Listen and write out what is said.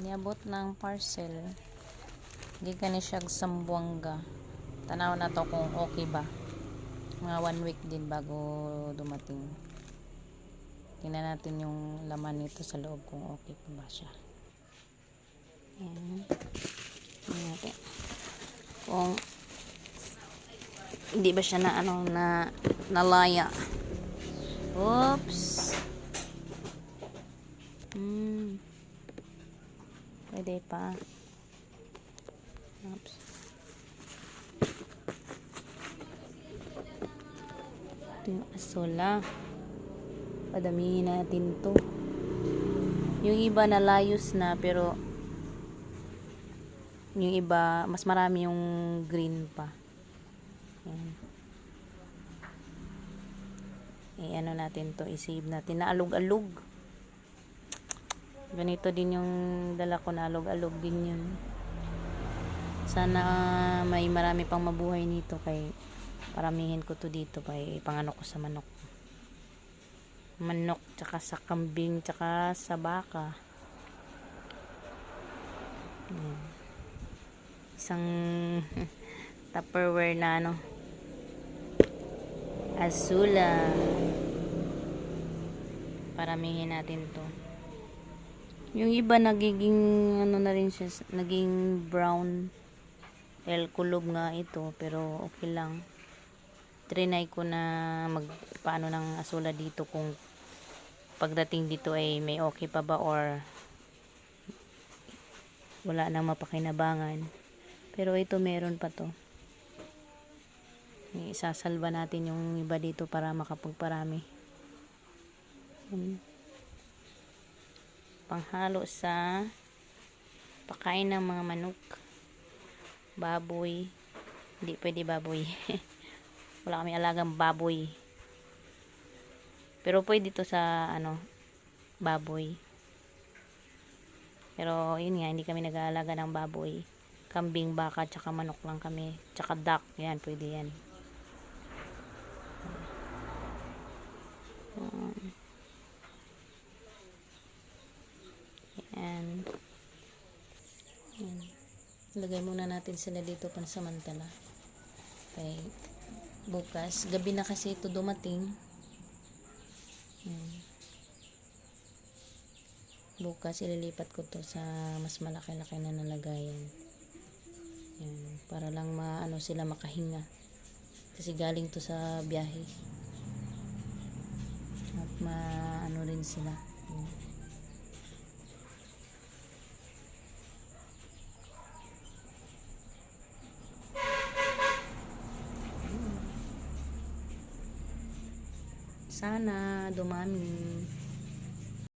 niabot ng parcel gikan ni siya Sambuanga. Tanaw na to kung okay ba, mga 1 week din bago dumating. Tingnan natin yung laman nito sa loob kung okay pa ba siya. Ayan. Tingnan natin kung hindi ba siya na nalaya. Oops. Pwede pa. Oops. Ito yung asola. Padamihin natin to. Yung iba nalayos na, pero yung iba mas marami yung green pa. Ayan. Ano natin to, i-save natin. Naalog-alog. Ganito din yung dala ko, naalog-alog din yun. Sana may marami pang mabuhay nito, kay paramihin ko to dito, kay panganok ko sa manok. Manok, tsaka sa kambing, tsaka sa baka. Ayan. Isang Tupperware na Azula. Paramihin natin to. Yung iba nagiging na rin siya, naging brown. Kulog nga ito, pero okay lang. Trinay ko na magpaano ng asola dito, kung pagdating dito ay may okay pa ba or wala nang mapakinabangan. Pero ito meron pa to. Isasalba natin yung iba dito para makapagparami. Panghalo sa pakain ng mga manok, baboy. Hindi pwede baboy. Wala kami alagang baboy, pero pwede to sa baboy. Pero yun nga, hindi kami nag-aalaga ng baboy. Kambing, baka, tsaka manok lang kami, tsaka duck. Yan, pwede yan. Yan. Yan. Lagay muna natin sila dito pansamantala. Okay. Bukas, gabi na kasi ito dumating. Yan. Bukas ililipat ko to sa mas malaki-laki na nalagayan. Yan. Para lang sila makahinga. Kasi galing to sa biyahe. At rin sila. Yan. Sana dumami.